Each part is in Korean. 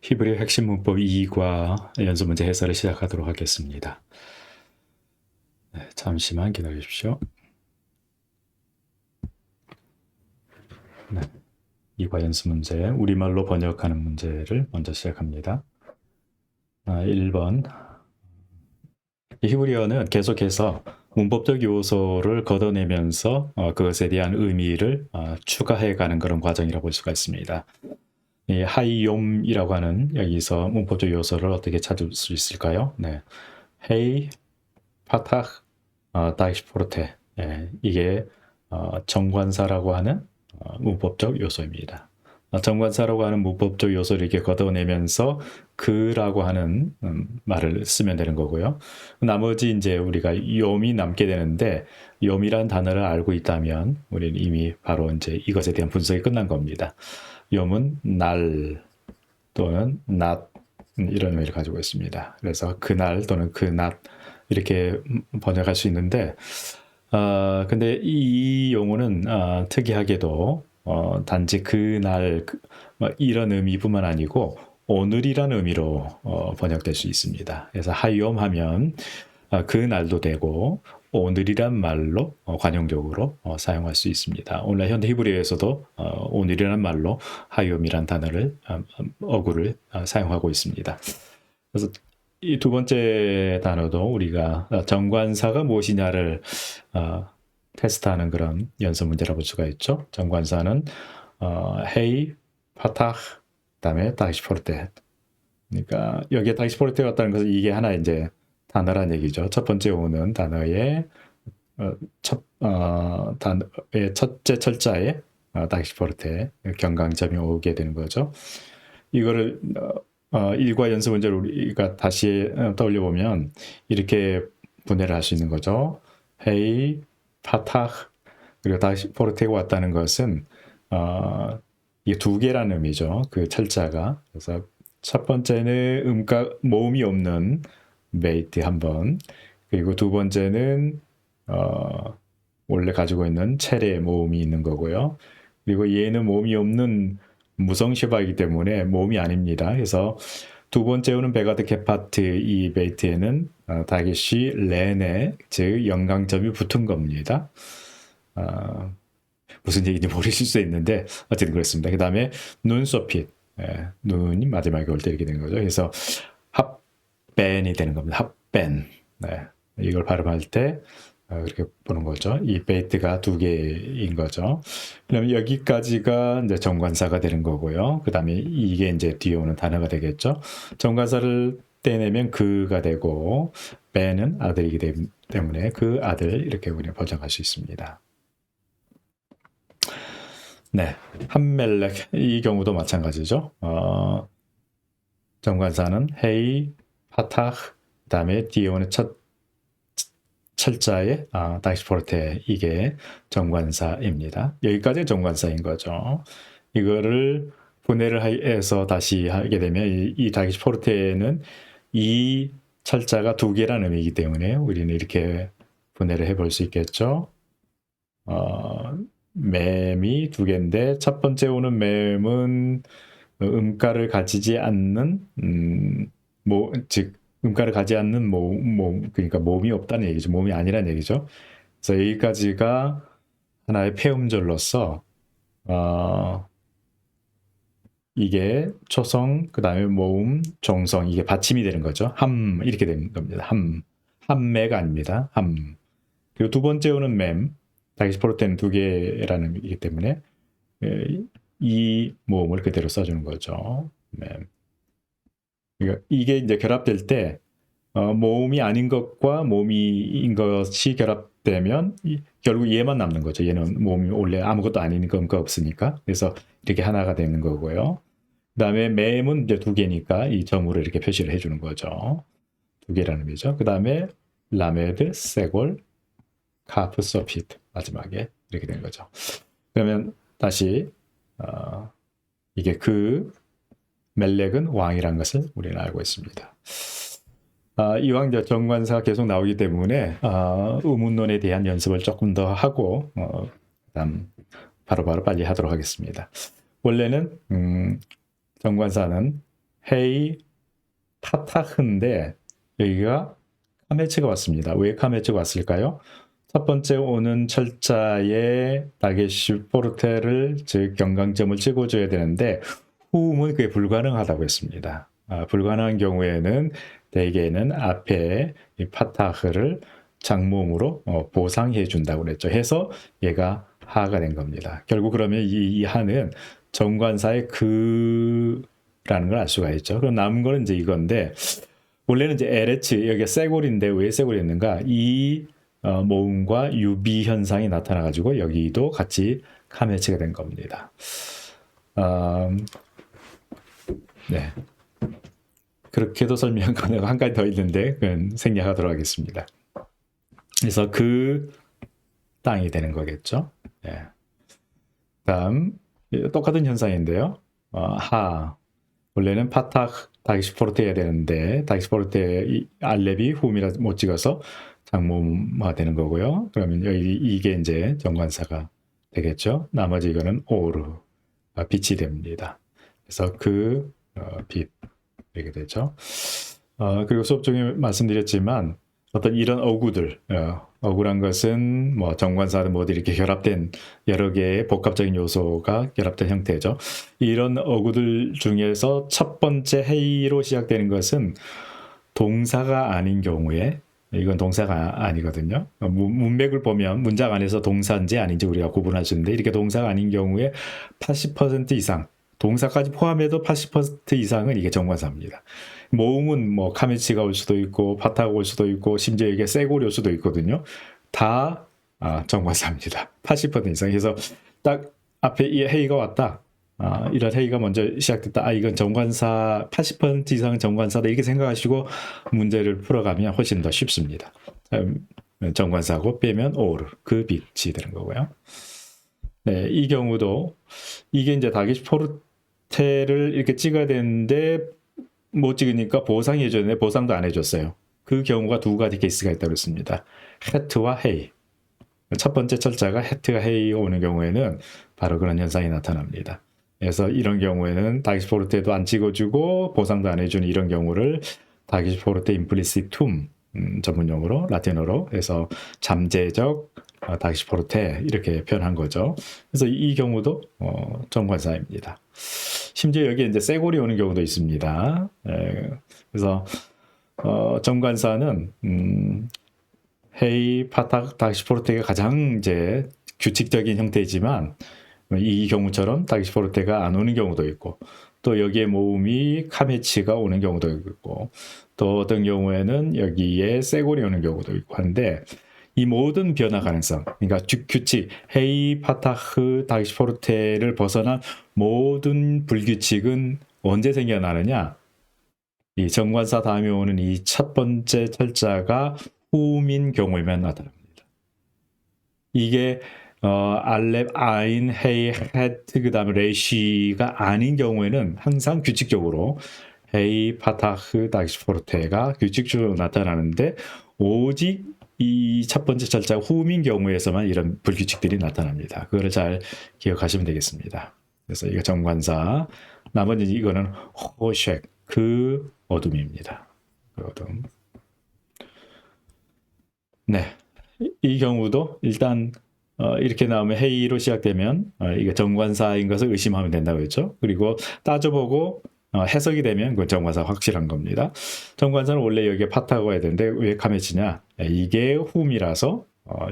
히브리 핵심 문법 2과 연습 문제 해설을 시작하도록 하겠습니다. 네, 잠시만 기다려 주십시오. 네, 2과 연습 문제, 우리말로 번역하는 문제를 먼저 시작합니다. 1번. 히브리어는 계속해서 문법적 요소를 걷어내면서 그것에 대한 의미를 추가해가는 그런 과정이라고 볼 수가 있습니다. 이 하이욤이라고 하는 여기서 문법적 요소를 어떻게 찾을 수 있을까요? 네, 헤이, 파탁, 다이시포르테. 이게 정관사라고 하는 문법적 요소입니다. 정관사라고 하는 문법적 요소를 이렇게 걷어내면서 그라고 하는 말을 쓰면 되는 거고요. 나머지 이제 우리가 욤이 남게 되는데 욤이란 단어를 알고 있다면 우리는 이미 바로 이제 이것에 대한 분석이 끝난 겁니다. 욤은 날 또는 낮 이런 의미를 가지고 있습니다. 그래서 그날 또는 그낮 이렇게 번역할 수 있는데 근데 이 용어는 특이하게도 단지 그날 이런 의미뿐만 아니고 오늘이라는 의미로 번역될 수 있습니다. 그래서 하욤 하면 그날도 되고 오늘이란 말로 관용적으로 사용할 수 있습니다. 오늘 현대 히브리어에서도 오늘이란 말로 하욤이란 단어를 어구를 사용하고 있습니다. 그래서 이 두 번째 단어도 우리가 정관사가 무엇이냐를 테스트하는 그런 연습 문제라고 볼 수가 있죠. 정관사는 헤이, 파탁, 그다음에 다이시포르테. 그러니까 여기에 다이시포르테가 왔다는 것은 이게 하나 이제 단어란 얘기죠. 첫 번째 오는 단어의 단어의 첫째 철자에 다이시포르테 경강점이 오게 되는 거죠. 이거를 일과 연습 문제를 우리가 다시 떠올려 보면 이렇게 분해를 할 수 있는 거죠. 헤이, 파탁, 그리고 다시 포르테가 왔다는 것은 이게 두 개라는 의미죠. 그 철자가. 그래서 첫 번째는 모음이 없는 베이트 한 번, 그리고 두 번째는 원래 가지고 있는 체레 모음이 있는 거고요. 그리고 얘는 모음이 없는 무성시바이기 때문에 모음이 아닙니다. 그래서 두 번째 오는 베가드 케파트 이 베이트에는 다기시 레네 즉 연강점이 붙은 겁니다. 무슨 얘기인지 모르실 수 있는데 어쨌든 그렇습니다. 그 다음에 눈소핏 눈이 마지막에 올 때 이렇게 되는 거죠. 그래서 합벤이 되는 겁니다. 합벤. 이걸 발음할 때 그렇게 보는 거죠. 이 베이트가 두 개인 거죠. 그러면 여기까지가 이제 정관사가 되는 거고요. 그 다음에 이게 이제 뒤에 오는 단어가 되겠죠. 정관사를 떼내면 그가 되고, 벤은 아들이기 때문에 그 아들 이렇게 우리는 번역할 수 있습니다. 네, 함멜렉 이 경우도 마찬가지죠. 정관사는 헤이, 파탁, 그 다음에 뒤에 오는 첫 철자의 다이시포르테 이게 정관사입니다. 여기까지 정관사인 거죠. 이거를 분해를 해서 다시 하게 되면 이 다이시포르테는 이 철자가 두 개라는 의미이기 때문에 우리는 이렇게 분해를 해볼 수 있겠죠. 맴이 두 개인데 첫 번째 오는 맴은 음가를 가지지 않는 즉 음가를 가지 않는 그러니까 몸이 없다는 얘기죠. 몸이 아니라는 얘기죠. 그래서 여기까지가 하나의 폐음절로서 이게 초성, 그 다음에 모음, 종성 이게 받침이 되는 거죠. 함 이렇게 되는 겁니다. 함매가 아닙니다. 함. 그리고 두 번째 오는 맴, 다이시포르테는 두 개라는 의미이기 때문에 이 모음을 그대로 써주는 거죠. 맴. 이게 이제 결합될 때 모음이 아닌 것과 모음인 것이 결합되면 결국 얘만 남는 거죠. 얘는 모음이 원래 아무것도 아닌 건가 없으니까. 그래서 이렇게 하나가 되는 거고요. 그 다음에 맴은 이제 두 개니까 이 점으로 이렇게 표시를 해주는 거죠. 두 개라는 의미죠. 그 다음에 라메드, 세골, 카프, 소피트 마지막에 이렇게 되는 거죠. 그러면 다시 이게 멜렉은 왕이라는 것을 우리는 알고 있습니다. 이왕 정관사가 계속 나오기 때문에 의문론에 대한 연습을 조금 더 하고 그다음 바로바로 빨리 하도록 하겠습니다. 원래는 정관사는 헤이 파타흐인데 여기가 카메츠가 왔습니다. 왜 카메츠가 왔을까요? 첫 번째 오는 철자에 다게시 포르테를 즉 경강점을 찍어줘야 되는데 후음은 그게 불가능하다고 했습니다. 불가능한 경우에는 대개는 앞에 이 파타흐를 장모음으로 보상해 준다고 그랬죠. 해서 얘가 하가 된 겁니다. 결국 그러면 이 하는 정관사의 그라는 걸 알 수가 있죠. 그럼 남은 거는 이제 이건데 원래는 이제 LH 여기가 쇠골인데 왜 쇠골이었는가? 이 모음과 유비 현상이 나타나가지고 여기도 같이 카메치가 된 겁니다. 네. 그렇게도 설명한 거는 한 가지 더 있는데 그건 생략하도록 하겠습니다. 그래서 그 땅이 되는 거겠죠. 네. 다음 똑같은 현상인데요. 하 원래는 파탁 다기시포르테 해야 되는데 다기시포르테 알렙이 홈이라 못 찍어서 장모음화 되는 거고요. 그러면 여기 이게 이제 정관사가 되겠죠. 나머지 이거는 오르 빛이 됩니다. 그래서 그 빛 이렇게 되죠. 그리고 수업 중에 말씀드렸지만 어떤 이런 어구들 어구란 것은 뭐 정관사든 뭐든 이렇게 결합된 여러 개의 복합적인 요소가 결합된 형태죠. 이런 어구들 중에서 첫 번째 헤이로 시작되는 것은 동사가 아닌 경우에 이건 동사가 아니거든요. 문맥을 보면 문장 안에서 동사인지 아닌지 우리가 구분할 수 있는데 이렇게 동사가 아닌 경우에 80% 이상 동사까지 포함해도 80% 이상은 이게 정관사입니다. 모음은 뭐 카미치가 올 수도 있고 파타가 올 수도 있고 심지어 이게 쇠골이 올 수도 있거든요. 다 정관사입니다. 80% 이상. 그래서 딱 앞에 이 헤이가 왔다. 이런 헤이가 먼저 시작됐다. 이건 정관사 80% 이상은 정관사다. 이렇게 생각하시고 문제를 풀어가면 훨씬 더 쉽습니다. 정관사고 빼면 오르 그 빛이 되는 거고요. 네, 이 경우도 이게 이제 다기시포르테를 이렇게 찍어야 되는데 못 찍으니까 보상해 줬는데 보상도 안 해줬어요. 그 경우가 두 가지 케이스가 있다고 했습니다. 헤트와 헤이. 첫 번째 철자가 헤트가 헤이가 오는 경우에는 바로 그런 현상이 나타납니다. 그래서 이런 경우에는 다기시포르테도 안 찍어주고 보상도 안 해주는 이런 경우를 다기시포르테 임플리시툼 전문용어로 라틴어로 해서 잠재적 다기시포르테 이렇게 표현한 거죠. 그래서 이 경우도 정관사입니다. 심지어 여기 이제 쇠골이 오는 경우도 있습니다. 그래서 정관사는 헤이, 파탁, 다기시포르테가 가장 이제 규칙적인 형태이지만 이 경우처럼 다기시포르테가 안 오는 경우도 있고 또 여기에 모음이 카메치가 오는 경우도 있고 또 어떤 경우에는 여기에 쇠골이 오는 경우도 있고 하는데 이 모든 변화 가능성, 그러니까 규칙, 헤이, 파타흐, 다기시포르테를 벗어난 모든 불규칙은 언제 생겨나느냐? 이 정관사 다음에 오는 이 첫 번째 철자가 후음인 경우에만 나타납니다. 이게 알렙, 아인, 헤이, 헤트, 그 다음에 레시가 아닌 경우에는 항상 규칙적으로 헤이, 파타흐, 다기시포르테가 규칙적으로 나타나는데 오직 이 첫 번째 철자 후음인 경우에서만 이런 불규칙들이 나타납니다. 그거를 잘 기억하시면 되겠습니다. 그래서 이거 정관사, 나머지 이거는 호쉑, 그 어둠입니다. 그 어둠. 네, 이 경우도 일단 이렇게 나오면 헤이로 시작되면 이게 정관사인 것을 의심하면 된다고 했죠. 그리고 따져보고 해석이 되면 그 정관사 확실한 겁니다. 정관사는 원래 여기에 파타가 와야 되는데 왜 카메치냐? 이게 훔이라서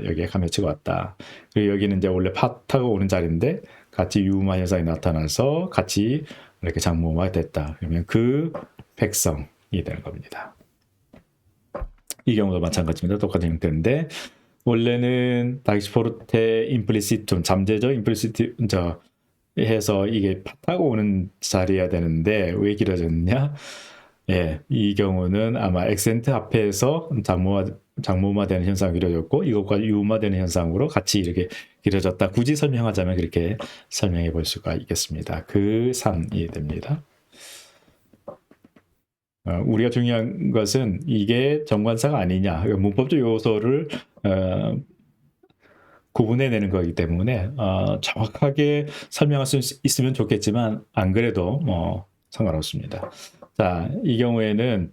여기에 카메치가 왔다. 그리고 여기는 이제 원래 파타가 오는 자리인데 같이 유마 현상이 나타나서 같이 이렇게 장모가 됐다. 그러면 그 백성이 되는 겁니다. 이 경우도 마찬가지입니다. 똑같은 형태인데 원래는 다기시포르테 임플리시툼 잠재적 임플리시툼 해서 이게 파타가 오는 자리여야 되는데 왜 길어졌냐? 예, 이 경우는 아마 액센트 앞에서 장모마 되는 현상이 길어졌고 이것과 유마 되는 현상으로 같이 이렇게 길어졌다. 굳이 설명하자면 그렇게 설명해 볼 수가 있겠습니다. 그 3이 됩니다. 우리가 중요한 것은 이게 정관사가 아니냐, 문법적 요소를 구분해내는 거기 때문에 정확하게 설명할 수 있으면 좋겠지만 안 그래도 뭐 상관없습니다. 자, 이 경우에는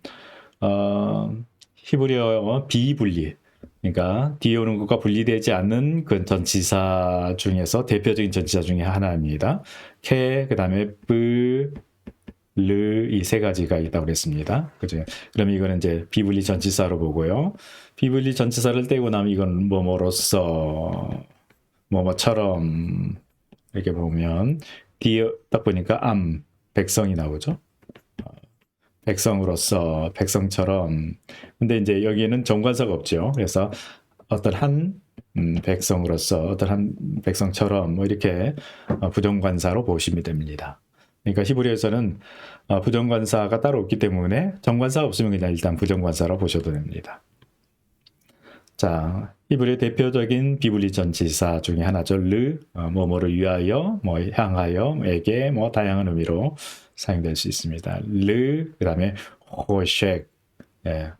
히브리어 비분리, 그러니까 뒤에 오는 것과 분리되지 않는 그 전치사 중에서 대표적인 전치사 중에 하나입니다. 케, 그 다음에 뿌, 르, 이 세 가지가 있다고 그랬습니다. 그죠? 그러면 이거는 이제 비분리 전치사로 보고요. 비분리 전치사를 떼고 나면 이건 뭐뭐로서, 뭐뭐처럼, 이렇게 보면, 뒤에 딱 보니까 백성이 나오죠. 백성으로서, 백성처럼. 근데 이제 여기에는 정관사가 없죠. 그래서 어떤 한 백성으로서, 어떤 한 백성처럼, 뭐 이렇게 부정관사로 보시면 됩니다. 그러니까 히브리어에서는 부정관사가 따로 없기 때문에 정관사 없으면 그냥 일단 부정관사로 보셔도 됩니다. 자, 히브리의 대표적인 비분리 전치사 중에 하나죠. 르, 뭐뭐를 위하여, 뭐 향하여, 에게, 뭐 다양한 의미로 사용될 수 있습니다. 르, 그 다음에 호쉑. 예.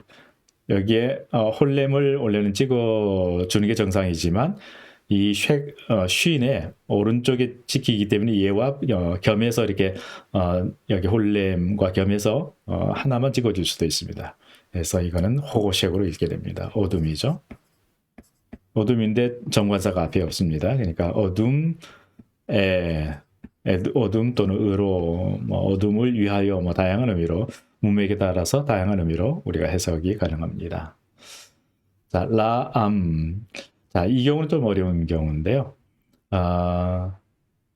여기에 홀렘을 원래는 찍어주는 게 정상이지만 이 쉰의 오른쪽에 찍히기 때문에 얘와 겸해서 이렇게 여기 홀렘과 겸해서 하나만 찍어줄 수도 있습니다. 그래서 이거는 호고쉑으로 읽게 됩니다. 어둠이죠. 어둠인데 정관사가 앞에 없습니다. 그러니까 어둠 또는 의로, 뭐 어둠을 위하여, 뭐 다양한 의미로, 문맥에 따라서 다양한 의미로 우리가 해석이 가능합니다. 자, 라암. 자, 이 경우는 좀 어려운 경우인데요.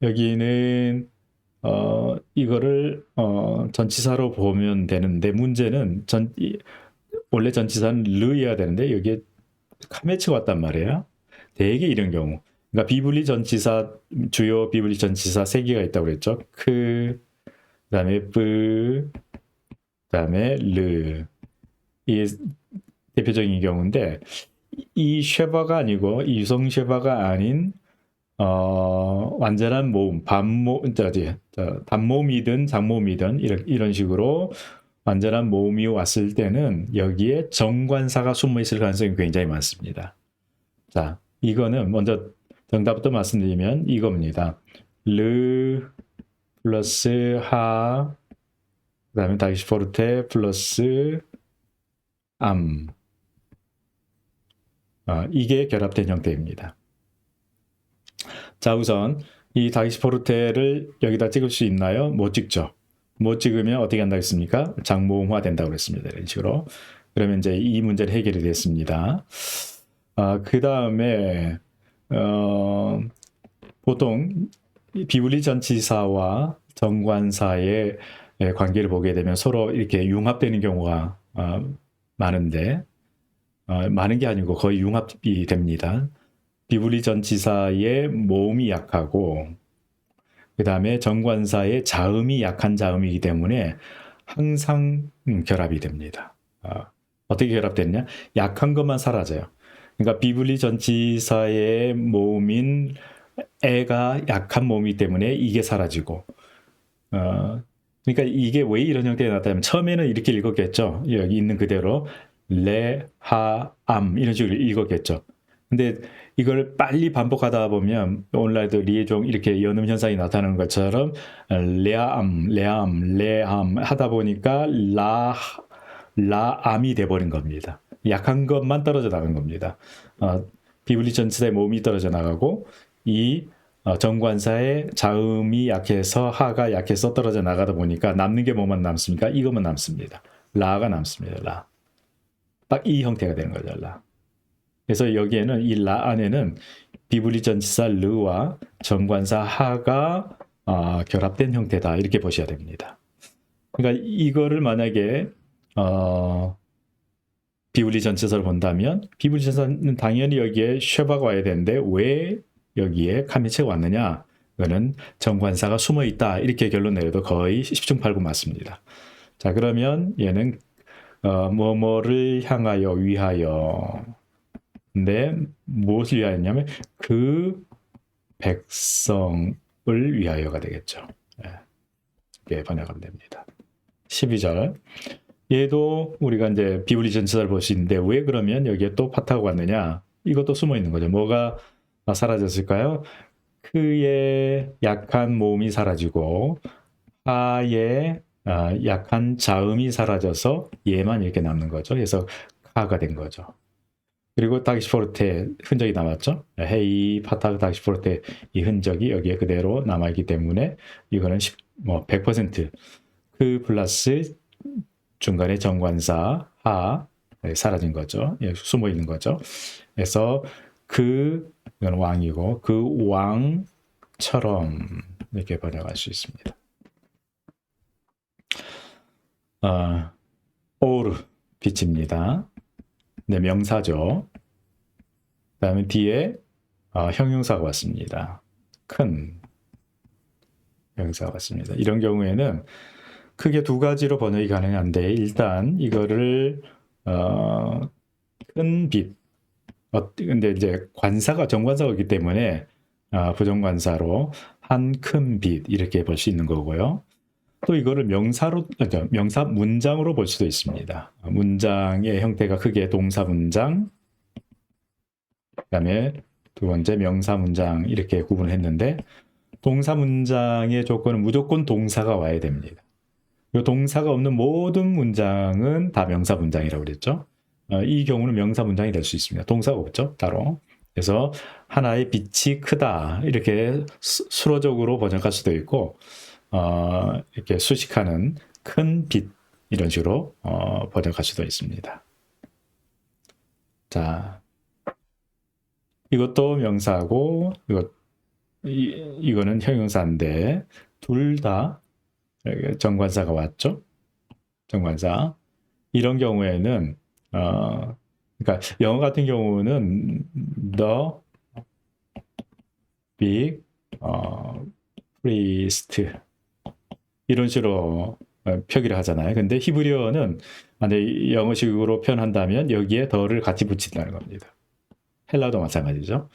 여기는 이거를 전치사로 보면 되는데 문제는 원래 전치사는 르여야 되는데 여기에 카메츠가 왔단 말이에요. 대개 이런 경우. 그러니까 비분리 전치사, 주요 비분리 전치사 3개가 있다고 그랬죠. 그다음에 뿌, 그다음에 르. 이 대표적인 경우인데 이 쉐바가 아니고 이 유성 쉐바가 아닌 완전한 모음, 단모음이든 장모음이든 이런 식으로 완전한 모음이 왔을 때는 여기에 정관사가 숨어 있을 가능성이 굉장히 많습니다. 자, 이거는 먼저 정답부터 말씀드리면 이겁니다. 르 플러스 하, 그 다음에 다기시포르테 플러스 암. 이게 결합된 형태입니다. 자, 우선 이 다기시포르테를 여기다 찍을 수 있나요? 못 찍죠. 못 찍으면 어떻게 한다겠습니까? 장모음화 된다고 그랬습니다. 이런 식으로. 그러면 이제 이 문제는 해결이 됐습니다. 그 다음에 보통 비분리 전치사와 정관사의 관계를 보게 되면 서로 이렇게 융합되는 경우가 많은데 많은 게 아니고 거의 융합이 됩니다. 비분리 전치사의 모음이 약하고 그 다음에 정관사의 자음이 약한 자음이기 때문에 항상 결합이 됩니다. 어떻게 결합됐냐? 약한 것만 사라져요. 그러니까 비분리 전치사의 모음인 애가 약한 모음이기 때문에 이게 사라지고 그러니까 이게 왜 이런 형태가 나타나면 처음에는 이렇게 읽었겠죠. 여기 있는 그대로 레, 하, 암 이런 식으로 읽었겠죠. 근데 이걸 빨리 반복하다 보면 오늘날도 리에종 이렇게 연음 현상이 나타나는 것처럼 레암, 레암, 레암 하다 보니까 라암이 돼버린 겁니다. 약한 것만 떨어져 나간 겁니다. 비분리 전치사의 모음이 떨어져 나가고 이 정관사의 자음이 약해서 하가 약해서 떨어져 나가다 보니까 남는 게 뭐만 남습니까? 이것만 남습니다. 라가 남습니다. 라. 딱 이 형태가 되는 거죠. 라. 그래서 여기에는 이 라 안에는 비분리 전치사 르와 정관사 하가 결합된 형태다 이렇게 보셔야 됩니다. 그러니까 이거를 만약에 비분리 전치사를 본다면 비분리 전치사는 당연히 여기에 쉐바가 와야 되는데 왜 여기에 카미체가 왔느냐? 그거는 정관사가 숨어 있다 이렇게 결론 내려도 거의 10중 8구 맞습니다. 자, 그러면 얘는 뭐뭐를 향하여 위하여. 근데 무엇을 위하였냐면 그 백성을 위하여가 되겠죠. 이렇게 번역하면 됩니다. 12절. 얘도 우리가 이제 비분리 전치사를 볼 수 있는데 왜 그러면 여기에 또 파타가 왔느냐? 이것도 숨어 있는 거죠. 뭐가 사라졌을까요? 그의 약한 모음이 사라지고 하의 약한 자음이 사라져서 얘만 이렇게 남는 거죠. 그래서 카가 된 거죠. 그리고 다기시포르테 흔적이 남았죠. 헤이, 파타그, 다기시포르테 이 흔적이 여기에 그대로 남아있기 때문에 이거는 100%그 플러스 중간에 정관사 하 사라진 거죠. 예, 숨어 있는 거죠. 그래서 이건 왕이고 그 왕처럼 이렇게 번역할 수 있습니다. 오르 빛입니다. 네, 명사죠. 그다음에 뒤에 형용사가 왔습니다. 큰 형용사가 왔습니다. 이런 경우에는 크게 두 가지로 번역이 가능한데 일단 이거를 큰 빛. 근데 이제 관사가 정관사이기 때문에 부정관사로 한 큰 빛 이렇게 볼 수 있는 거고요. 또 이거를 명사로 명사 문장으로 볼 수도 있습니다. 문장의 형태가 크게 동사 문장, 그다음에 두 번째 명사 문장 이렇게 구분했는데 동사 문장의 조건은 무조건 동사가 와야 됩니다. 이 동사가 없는 모든 문장은 다 명사 문장이라고 그랬죠. 이 경우는 명사 문장이 될 수 있습니다. 동사가 없죠, 따로. 그래서 하나의 빛이 크다 이렇게 수로적으로 번역할 수도 있고 이렇게 수식하는 큰 빛 이런 식으로 번역할 수도 있습니다. 자, 이것도 명사고 이거는 형용사인데 둘 다 정관사가 왔죠. 정관사. 이런 경우에는 그러니까 영어 같은 경우는 the big priest 이런 식으로 표기를 하잖아요. 근데 히브리어는 영어식으로 표현한다면 여기에 더를 같이 붙인다는 겁니다. 헬라도 마찬가지죠.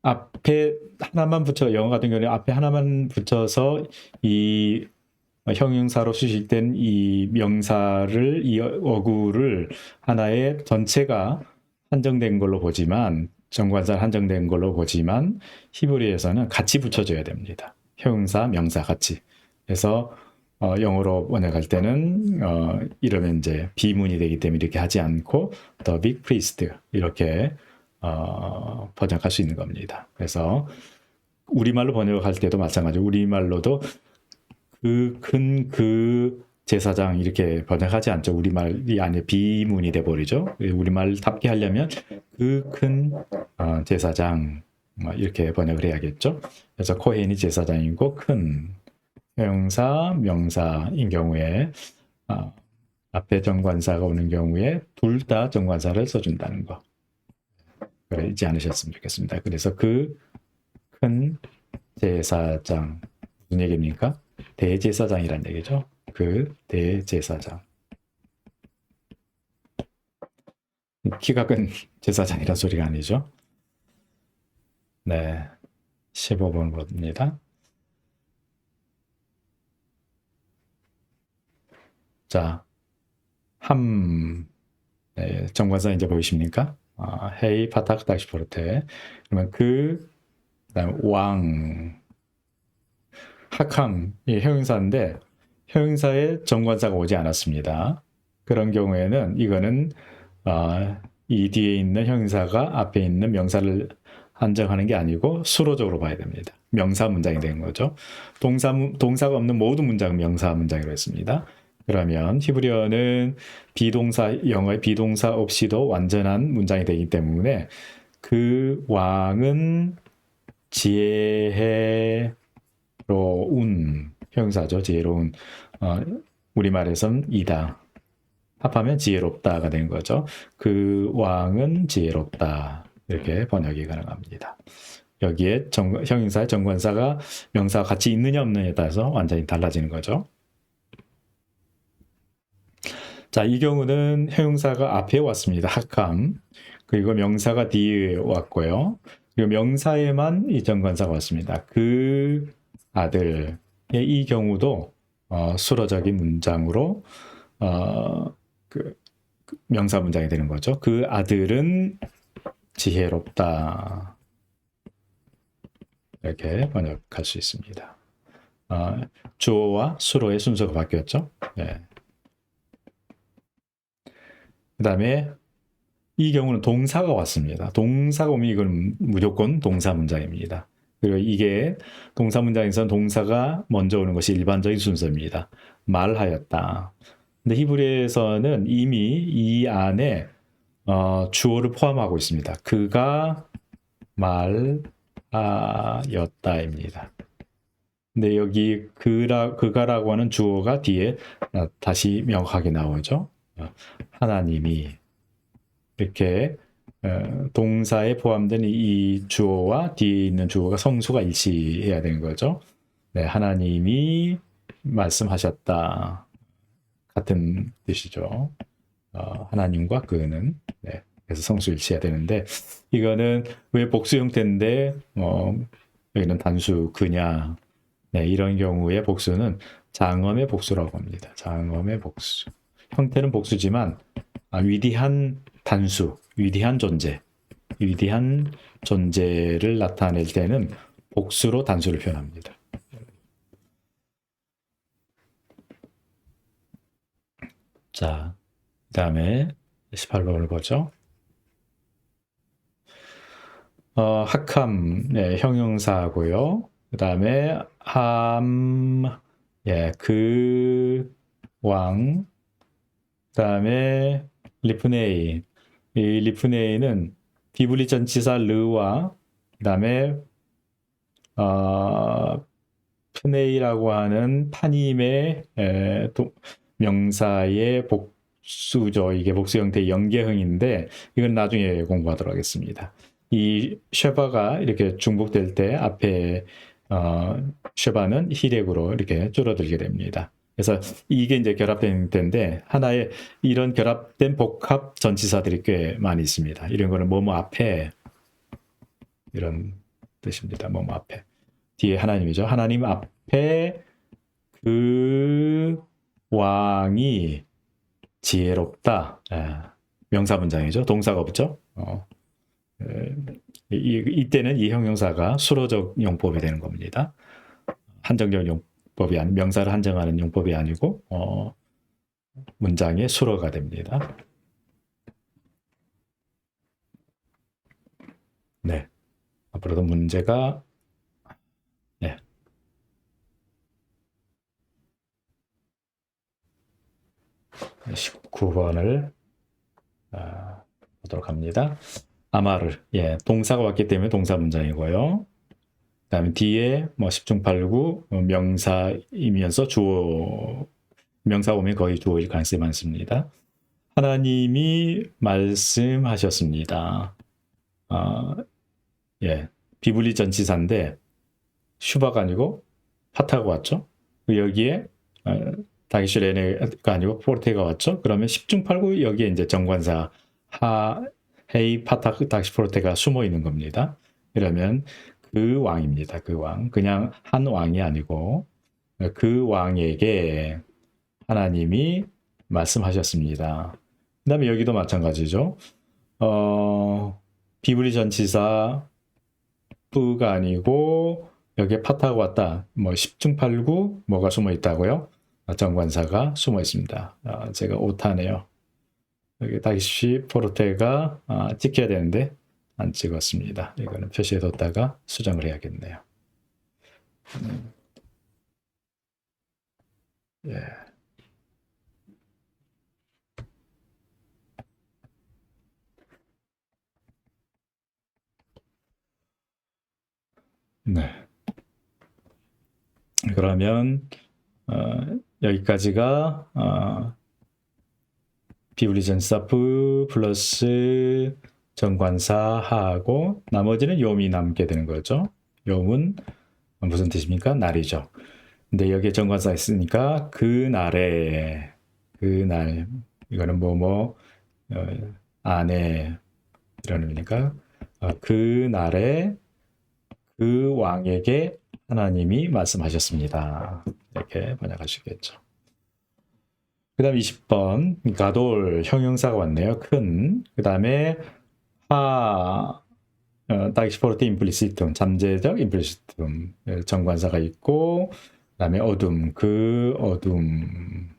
앞에 하나만 붙여 영어 같은 경우는 앞에 하나만 붙여서 이 형용사로 수식된 이 명사를 이 어구를 하나의 전체가 한정된 걸로 보지만 정관사 한정된 걸로 보지만 히브리에서는 같이 붙여줘야 됩니다. 형용사, 명사 같이. 그래서 영어로 번역할 때는 이러면 이제 비문이 되기 때문에 이렇게 하지 않고 the big priest 이렇게 번역할 수 있는 겁니다. 그래서 우리말로 번역할 때도 마찬가지로 우리말로도 그 제사장 이렇게 번역하지 않죠. 우리말이 아니라 비문이 돼버리죠. 우리말답게 하려면 그 큰 제사장 이렇게 번역을 해야겠죠. 그래서 코헨이 제사장이고 큰 형용사, 명사인 경우에 앞에 정관사가 오는 경우에 둘 다 정관사를 써준다는 거. 그래, 잊지 않으셨으면 좋겠습니다. 그래서 그 큰 제사장 무슨 얘기입니까? 대제사장이란 얘기죠. 그 대제사장. 키가 큰 제사장이란 소리가 아니죠. 네, 15번 봅니다. 자, 네, 정관사 이제 보이십니까? 헤이, 파타크, 다시포르테. 그러면 그다음 왕, 하캄, 이 형용사인데 형용사에 정관사가 오지 않았습니다. 그런 경우에는 이거는 이 뒤에 있는 형용사가 앞에 있는 명사를 한정하는 게 아니고 수로적으로 봐야 됩니다. 명사 문장이 되는 거죠. 동사가 없는 모든 문장은 명사 문장이라고 했습니다. 그러면 히브리어는 영어의 비동사 없이도 완전한 문장이 되기 때문에 그 왕은 지혜로운 형용사죠. 지혜로운 우리말에선 이다. 합하면 지혜롭다가 되는 거죠. 그 왕은 지혜롭다. 이렇게 번역이 가능합니다. 여기에 형용사의 정관사가 명사와 같이 있느냐 없느냐에 따라서 완전히 달라지는 거죠. 자, 이 경우는 형용사가 앞에 왔습니다. 하캄. 그리고 명사가 뒤에 왔고요. 그리고 명사에만 이 정관사가 왔습니다. 그 아들의 이 경우도 수로적인 문장으로 명사 문장이 되는 거죠. 그 아들은 지혜롭다. 이렇게 번역할 수 있습니다. 주어와 수로의 순서가 바뀌었죠. 네. 그 다음에 이 경우는 동사가 왔습니다. 동사가 오면 이건 무조건 동사 문장입니다. 그리고 이게 동사 문장에서는 동사가 먼저 오는 것이 일반적인 순서입니다. 말하였다. 근데 히브리어에서는 이미 이 안에 주어를 포함하고 있습니다. 그가 말하였다입니다. 근데 여기 그가라고 하는 주어가 뒤에 다시 명확하게 나오죠. 하나님이 이렇게 동사에 포함된 이 주어와 뒤에 있는 주어가 성수가 일치해야 되는 거죠. 네, 하나님이 말씀하셨다. 같은 뜻이죠. 하나님과 그는. 네, 그래서 성수 일치해야 되는데 이거는 왜 복수 형태인데 여기는 단수 그냐. 네, 이런 경우에 복수는 장엄의 복수라고 합니다. 장엄의 복수. 형태는 복수지만 위대한 단수, 위대한 존재, 위대한 존재를 나타낼 때는 복수로 단수를 표현합니다. 자, 그 다음에 18번을 보죠. 학함, 네, 형용사고요. 그 다음에 예, 왕, 그 다음에 리프네이. 이 리프네이는 비블리 전치사 르와 그 다음에 프네이라고 하는 파님의 명사의 복수죠. 이게 복수 형태의 연계형인데 이건 나중에 공부하도록 하겠습니다. 이 쉐바가 이렇게 중복될 때 앞에 쉐바는 히렉으로 이렇게 줄어들게 됩니다. 그래서 이게 이제 결합된 때인데 하나의 이런 결합된 복합 전치사들이 꽤 많이 있습니다. 이런 거는 뭐뭐 앞에 이런 뜻입니다. 뭐뭐 앞에 뒤에 하나님이죠. 하나님 앞에 그 왕이 지혜롭다. 명사 문장이죠. 동사가 없죠. 이때는 이 형용사가 수로적 용법이 되는 겁니다. 한정적 용법이 아니 명사를 한정하는 용법이 아니고 문장의 수로가 됩니다. 네. 앞으로도 문제가 19번을 보도록 합니다. 아마르, 예, 동사가 왔기 때문에 동사 문장이고요. 그 다음에 뒤에 뭐 10중 8구 명사이면서 주어, 명사 오면 거의 주어일 가능성이 많습니다. 하나님이 말씀하셨습니다. 예, 비블리 전치사인데 슈바가 아니고 파타가 왔죠. 여기에 다기슈레네가 아니고 포르테가 왔죠. 그러면 10중 8구 여기에 이제 정관사 헤이 파타크 다기슈포르테가 숨어 있는 겁니다. 그러면 그 왕입니다. 그 왕. 그냥 한 왕이 아니고 그 왕에게 하나님이 말씀하셨습니다. 그 다음에 여기도 마찬가지죠. 비블리 전치사 뿌가 아니고 여기에 파타가 왔다. 뭐 10중 8구 뭐가 숨어 있다고요? 정관사가 숨어 있습니다. 제가 오타네요. 여기 다시 포르테가 찍혀야 되는데 안 찍었습니다. 이거는 표시해뒀다가 수정을 해야겠네요. 예. 네. 그러면 여기까지가 비블리 전치사 부 플러스 정관사하고 나머지는 요음이 남게 되는 거죠. 요음은 무슨 뜻입니까? 날이죠. 근데 여기에 정관사 있으니까 그날에 그날 이거는 뭐뭐 안에 이런 의미니까 그날에 그 왕에게 하나님이 말씀하셨습니다. 이렇게 번역하시겠죠. 그 다음 20번 가돌 형용사가 왔네요. 큰. 그 다음에 다기시포르테 임플리시툼 잠재적 임플리시툼 정관사가 있고 그다음에 어둠, 그 어둠.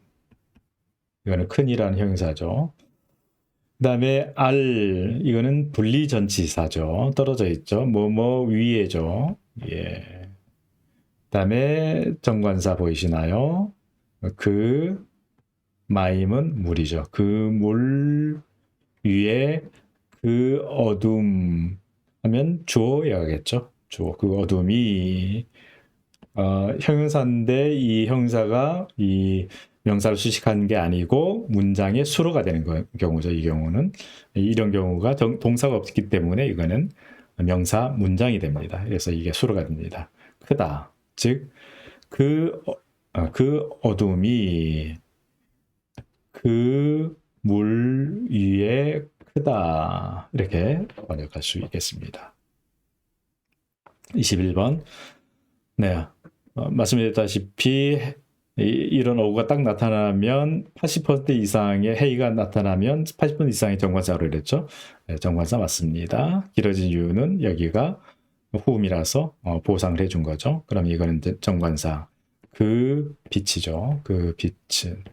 이거는 큰이라는 형용사죠. 그다음에 알, 이거는 분리전치사죠. 떨어져 있죠. 뭐뭐 위에죠. 예. 그다음에 정관사 보이시나요? 그 마임은 물이죠. 그 물 위에 그 어둠 하면 주어야겠죠. 주어. 그 어둠이 형용사인데 이 형용사가 이 명사를 수식하는 게 아니고 문장의 수로가 되는 경우죠. 이 경우는 이런 경우가 동사가 없기 때문에 이거는 명사 문장이 됩니다. 그래서 이게 수로가 됩니다. 크다. 즉 그 어둠이 그 물 위에 크다. 이렇게 번역할 수 있겠습니다. 21번. 네. 말씀드렸다시피 이런 어구가 딱 나타나면 80% 이상의 해이가 나타나면 80% 이상의 정관사로 이랬죠. 네, 정관사 맞습니다. 길어진 이유는 여기가 후음이라서 보상을 해준 거죠. 그럼 이거는 이제 정관사. 그 빛이죠. 그 빛은.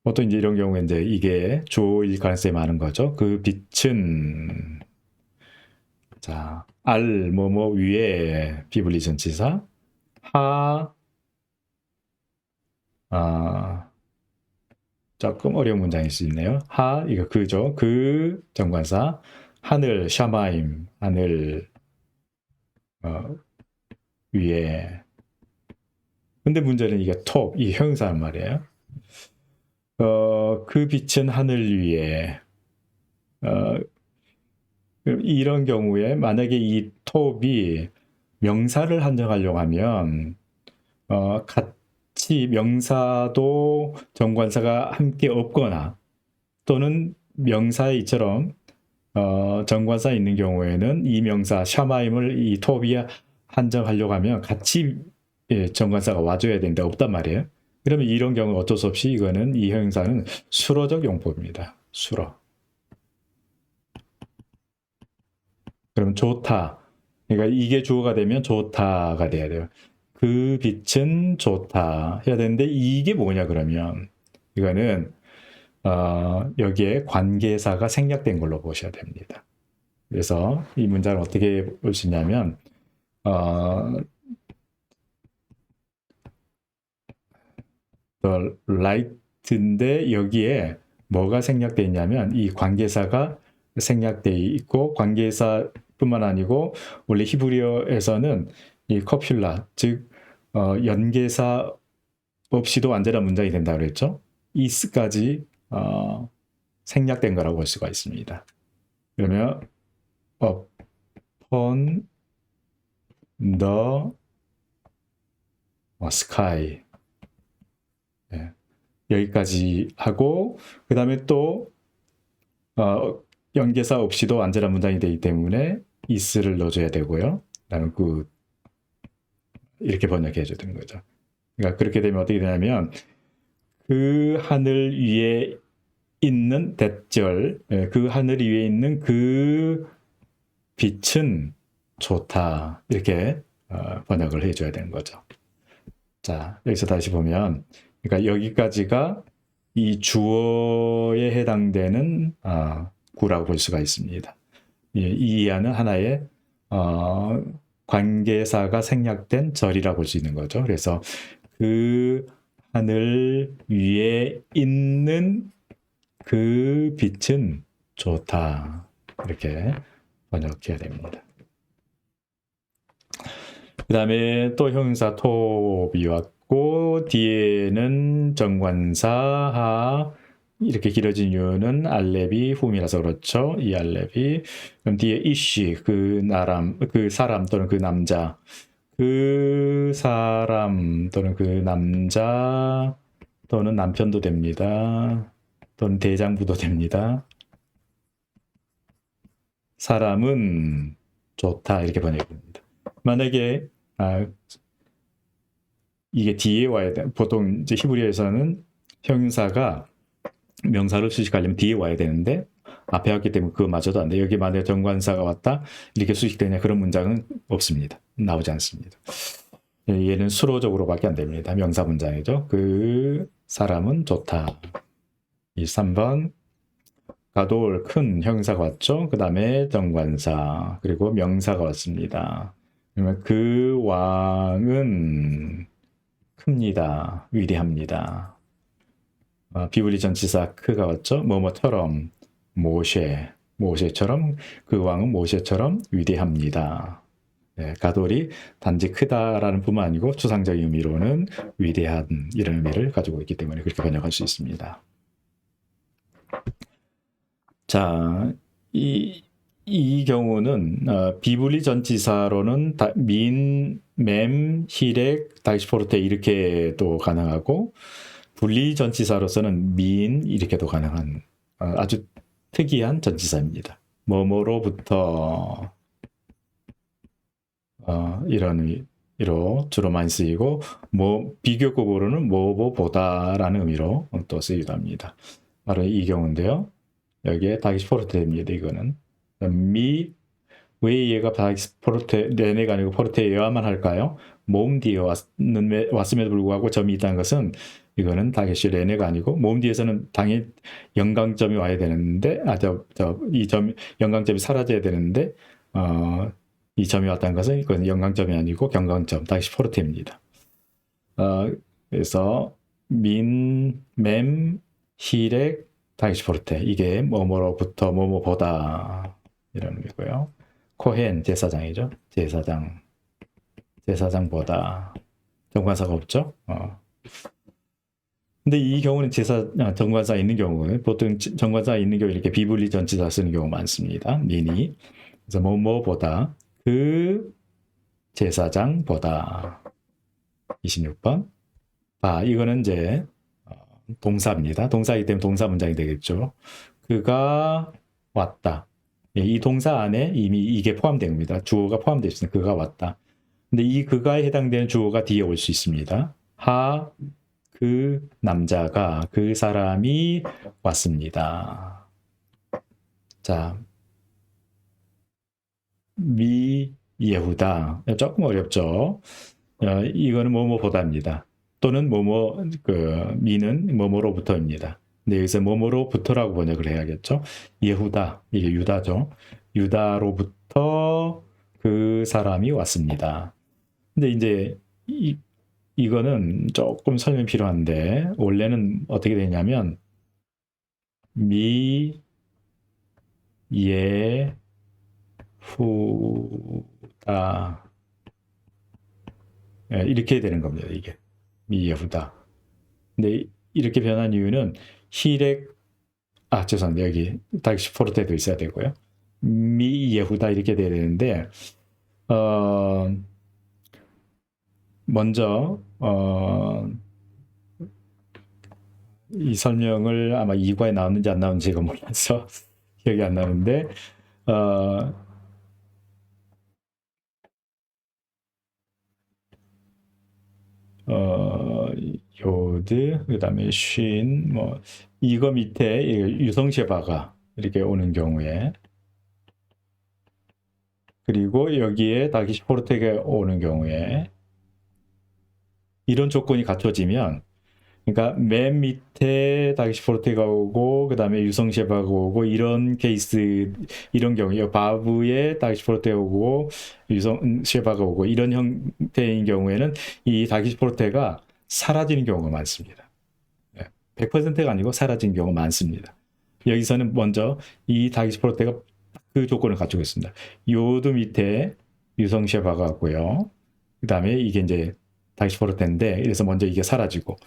보통 이제 이런 경우에 이제 이게 주어일 가능성이 많은 거죠. 그 빛은 자, 알 뭐뭐 위에 비분리 전치사 조금 어려운 문장일 수 있네요. 이거 그죠. 그 정관사 하늘 샤마임 하늘 위에. 근데 문제는 이게 톱 이 형용사란 말이에요. 그 빛은 하늘 위에. 이런 경우에 만약에 이 톱이 명사를 한정하려고 하면 같이 명사도 정관사가 함께 없거나 또는 명사에 이처럼 정관사 있는 경우에는 이 명사 샤마임을 이 톱이 한정하려고 하면 같이 정관사가 와줘야 되는데 없단 말이에요. 그러면 이런 경우 어쩔 수 없이 이거는 이 형용사는 수로적 용법입니다. 수로. 그러면 좋다. 그러니까 이게 주어가 되면 좋다가 돼야 돼요. 그 빛은 좋다 해야 되는데 이게 뭐냐 그러면 이거는 여기에 관계사가 생략된 걸로 보셔야 됩니다. 그래서 이 문장을 어떻게 볼 수 있냐면 the light인데 여기에 뭐가 생략되어 있냐면 이 관계사가 생략되어 있고 관계사뿐만 아니고 원래 히브리어에서는 이 커퓰라 즉 연계사 없이도 완전한 문장이 된다고 그랬죠. is까지 생략된 거라고 볼 수가 있습니다. 그러면 upon the sky 여기까지 하고 그 다음에 또 연계사 없이도 완전한 문장이 되기 때문에 is를 넣어줘야 되고요. 그다음에 이렇게 번역해 줘야 되는 거죠. 그러니까 그렇게 되면 어떻게 되냐면 그 하늘 위에 있는 대절, 그 하늘 위에 있는 그 빛은 좋다. 이렇게 번역을 해줘야 되는 거죠. 자, 여기서 다시 보면 그러니까 여기까지가 이 주어에 해당되는 구라고 볼 수가 있습니다. 이 이하는 하나의 관계사가 생략된 절이라고 볼 수 있는 거죠. 그래서 그 하늘 위에 있는 그 빛은 좋다. 이렇게 번역해야 됩니다. 그 다음에 또 형용사 톱이 왔고 뒤에는 정관사 이렇게 길어진 이유는 알렙이 후음이라서 그렇죠. 이 알렙이. 그럼 뒤에 이씨 그 사람 또는 그 남자 그 사람 또는 그 남자 또는 남편도 됩니다. 또는 대장부도 됩니다. 사람은 좋다 이렇게 번역됩니다. 만약에 이게 뒤에 와야 돼. 보통 이제 히브리어에서는 형용사가 명사를 수식하려면 뒤에 와야 되는데 앞에 왔기 때문에 그거마저도 안 돼. 여기 만약에 정관사가 왔다 이렇게 수식되냐 그런 문장은 없습니다. 나오지 않습니다. 얘는 수로적으로밖에 안 됩니다. 명사 문장이죠. 그 사람은 좋다. 3번 가돌 큰 형사가 왔죠. 그 다음에 정관사 그리고 명사가 왔습니다. 그러면 그 왕은 큽니다. 위대합니다. 비브리 전치사 크가 왔죠. 뭐뭐처럼 모세처럼 그 왕은 모세처럼 위대합니다. 네, 가돌이 단지 크다라는 뿐만 아니고 추상적인 의미로는 위대한 이런 의미를 가지고 있기 때문에 그렇게 번역할 수 있습니다. 자, 이 경우는 비블리 전치사로는 맴, 히렉, 다이시포르테 이렇게도 가능하고 분리 전치사로서는 이렇게도 가능한 아주 특이한 전치사입니다. 뭐뭐로부터 이런 의미로 주로 많이 쓰이고 비교급으로는 뭐뭐보다라는 의미로 또 쓰이기도 합니다. 바로 이 경우인데요. 여기에 다기스포르테입니다. 이거는 왜 얘가 다기스포르테 레네가 아니고 포르테여야만 할까요? 모음 뒤에 왔음에도 불구하고 점이 있다는 것은 이거는 다게시 레네가 아니고 모음 뒤에서는 당연히 연강점이 와야 되는데 이 점 연강점이 사라져야 되는데 이 점이 왔다는 것은 이건 연강점이 아니고 경강점 다기스포르테입니다. 그래서 맴, 히렉 다기시포르테 이게 뭐뭐로부터 뭐뭐보다 이런 의미고요. 코헨 제사장이죠. 제사장보다 정관사가 없죠. 근데 이 경우는 정관사 있는 경우는 보통 정관사 있는 경우 이렇게 비분리 전치사 쓰는 경우 많습니다. 민이 그래서 뭐뭐보다 그 제사장보다 26번. 이거는 이제 동사입니다. 동사이기 때문에 동사 문장이 되겠죠. 그가 왔다. 이 동사 안에 이미 이게 포함됩니다. 주어가 포함되어 있습니다. 그가 왔다. 근데 이 그가에 해당되는 주어가 뒤에 올 수 있습니다. 그 남자가 그 사람이 왔습니다. 자, 예후다. 조금 어렵죠. 이거는 뭐뭐보다입니다. 또는 미는 뭐뭐로부터입니다. 근데 여기서 뭐뭐로부터라고 번역을 해야겠죠. 예후다, 이게 유다죠. 유다로부터 그 사람이 왔습니다. 근데 이제 이거는 조금 설명이 필요한데 원래는 어떻게 되냐면 예후다 이렇게 되는 겁니다. 이게 예후다. 근데 이렇게 변한 이유는 죄송합니다. 여기 다기시포르테도 있어야 되고요. 예후다 이렇게 돼야 되는데 먼저 이 설명을 아마 2과에 나왔는지 안 나왔는지 제가 몰라서 기억이 안 나는데 요드 그다음에 쉰 이거 밑에 유성시바가 이렇게 오는 경우에 그리고 여기에 다기시포르테가 오는 경우에 이런 조건이 갖춰지면 그러니까 맨 밑에 다기시포르테가 오고 그다음에 유성시바가 오고 이런 케이스 이런 경우에 바브에 다기시포르테가 오고 유성시바가 오고 이런 형태인 경우에는 이 다기시포르테가 사라지는 경우가 많습니다. 100%가 아니고 사라지는 경우가 많습니다. 여기서는 먼저 이 다기시포르테가 그 조건을 갖추고 있습니다. 요드 밑에 유성시바가 왔고요. 그 다음에 이게 이제 다기시포르테인데 그래서 먼저 이게 사라지고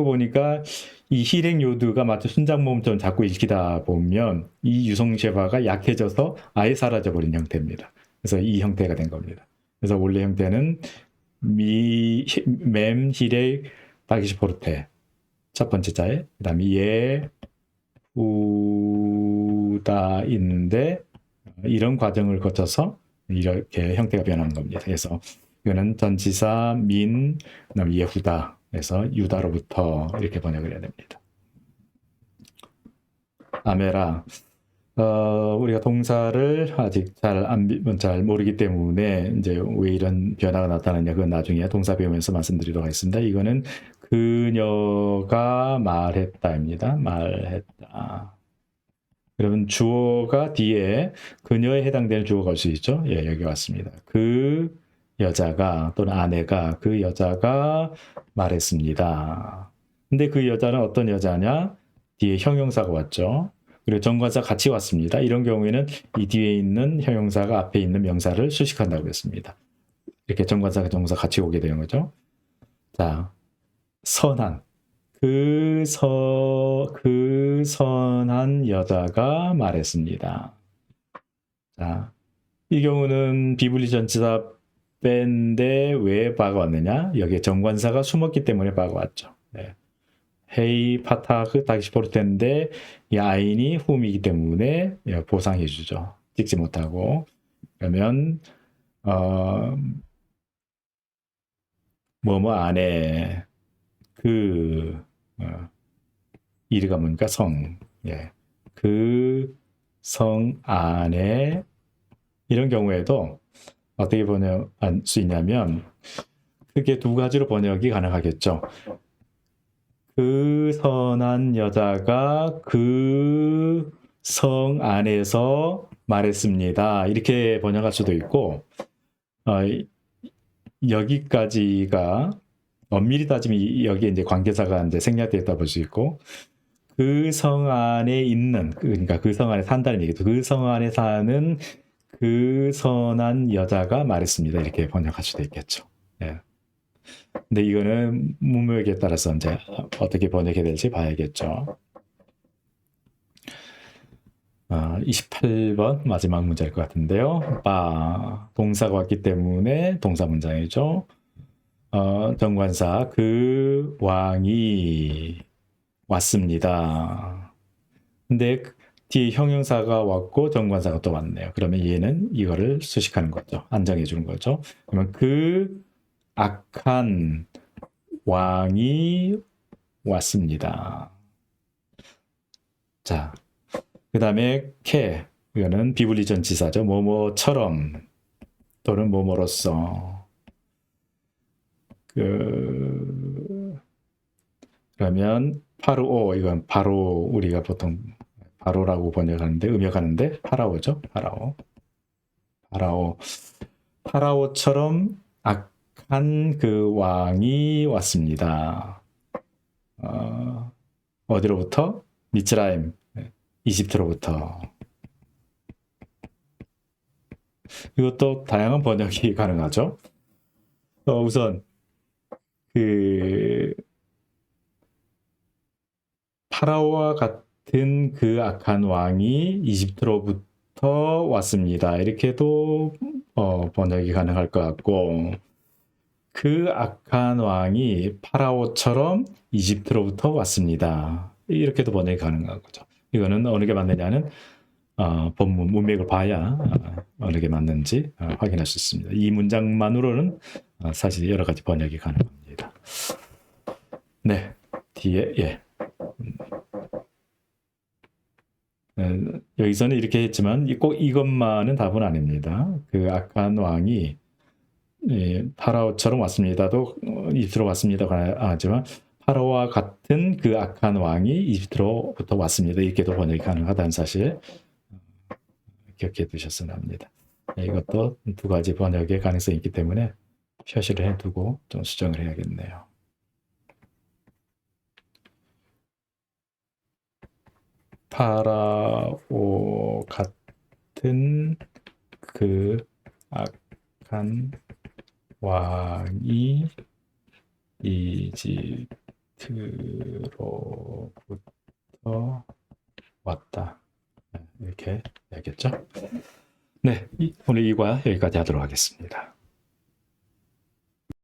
보니까 이 히렉 요드가 마치 순장모음처럼 자꾸 읽히다 보면 이 유성시바가 약해져서 아예 사라져버린 형태입니다. 그래서 이 형태가 된 겁니다. 그래서 원래 형태는 맴, 히렉, 다기시포르테 첫 번째 자에 그 다음에 예후다 있는데 이런 과정을 거쳐서 이렇게 형태가 변하는 겁니다. 그래서 이거는 전치사 그다음에 예후다 그래서 유다로부터 이렇게 번역을 해야 됩니다. 아메라 우리가 동사를 아직 잘 모르기 때문에 이제 왜 이런 변화가 나타나냐 그건 나중에 동사 배우면서 말씀드리도록 하겠습니다. 이거는 그녀가 말했다입니다. 말했다. 그러면 주어가 뒤에 그녀에 해당되는 주어가 올 수 있죠. 예, 여기 왔습니다. 그 여자가 또는 아내가 그 여자가 말했습니다. 근데 그 여자는 어떤 여자냐? 뒤에 형용사가 왔죠. 그리고 정관사 같이 왔습니다. 이런 경우에는 이 뒤에 있는 형용사가 앞에 있는 명사를 수식한다고 했습니다. 이렇게 정관사가 정사 같이 오게 되는 거죠. 자, 선한. 그 선한 여자가 말했습니다. 자, 이 경우는 비불리 전치사 뺀데 왜 바가 왔느냐? 여기에 정관사가 숨었기 때문에 바가 왔죠. 네. 헤이 파타크 다기시포르테인데 이 아인이 훔이기 때문에 보상해 주죠. 찍지 못하고. 그러면 뭐뭐 안에 이르가 뭔가 성. 예. 그 성 안에 이런 경우에도 어떻게 번역할 수 있냐면 크게 두 가지로 번역이 가능하겠죠. 그 선한 여자가 그 성 안에서 말했습니다. 이렇게 번역할 수도 있고 여기까지가 엄밀히 따지면 여기에 이제 관계사가 이제 생략되어 있다 볼 수 있고 그 성 안에 있는 그러니까 그 성 안에 산다는 얘기죠. 그 성 안에 사는 그 선한 여자가 말했습니다. 이렇게 번역할 수도 있겠죠. 예. 근데 이거는 문맥에 따라서 이제 어떻게 번역해야 될지 봐야겠죠. 28번 마지막 문제일 것 같은데요. 동사가 왔기 때문에 동사 문장이죠. 정관사 그 왕이 왔습니다. 근데 뒤에 형용사가 왔고 정관사가 또 왔네요. 그러면 얘는 이거를 수식하는 거죠. 안정해 주는 거죠. 그러면 그 악한 왕이 왔습니다. 자, 그 다음에 이거는 비불리 전치사죠. 뭐뭐처럼 또는 뭐뭐로써. 그러면 파르오 이건 바로 우리가 보통 바로라고 번역하는데 음역하는데 파라오죠. 파라오처럼 악한 그 왕이 왔습니다. 어디로부터? 미츠라임 이집트로부터. 이것도 다양한 번역이 가능하죠. 우선 파라오와 같은 그 악한 왕이 이집트로부터 왔습니다. 이렇게도 번역이 가능할 것 같고 그 악한 왕이 파라오처럼 이집트로부터 왔습니다. 이렇게도 번역이 가능한 거죠. 이거는 어느 게 맞느냐는 본문 문맥을 봐야 어느 게 맞는지 확인할 수 있습니다. 이 문장만으로는 사실 여러 가지 번역이 가능합니다. 네, 뒤에 여기서는 이렇게 했지만 꼭 이것만은 답은 아닙니다. 그 악한 왕이 파라오처럼 왔습니다도 이집트로 왔습니다 하지만 파라오와 같은 그 악한 왕이 이집트로부터 왔습니다. 이렇게도 번역이 가능하다는 사실 기억해 두셨으면 합니다. 이것도 두 가지 번역의 가능성이 있기 때문에 표시를 해두고 좀 수정을 해야겠네요. 파라오 같은 그 악한 왕이 이집트로부터 왔다. 이렇게 해야겠죠? 네, 오늘 이과 여기까지 하도록 하겠습니다.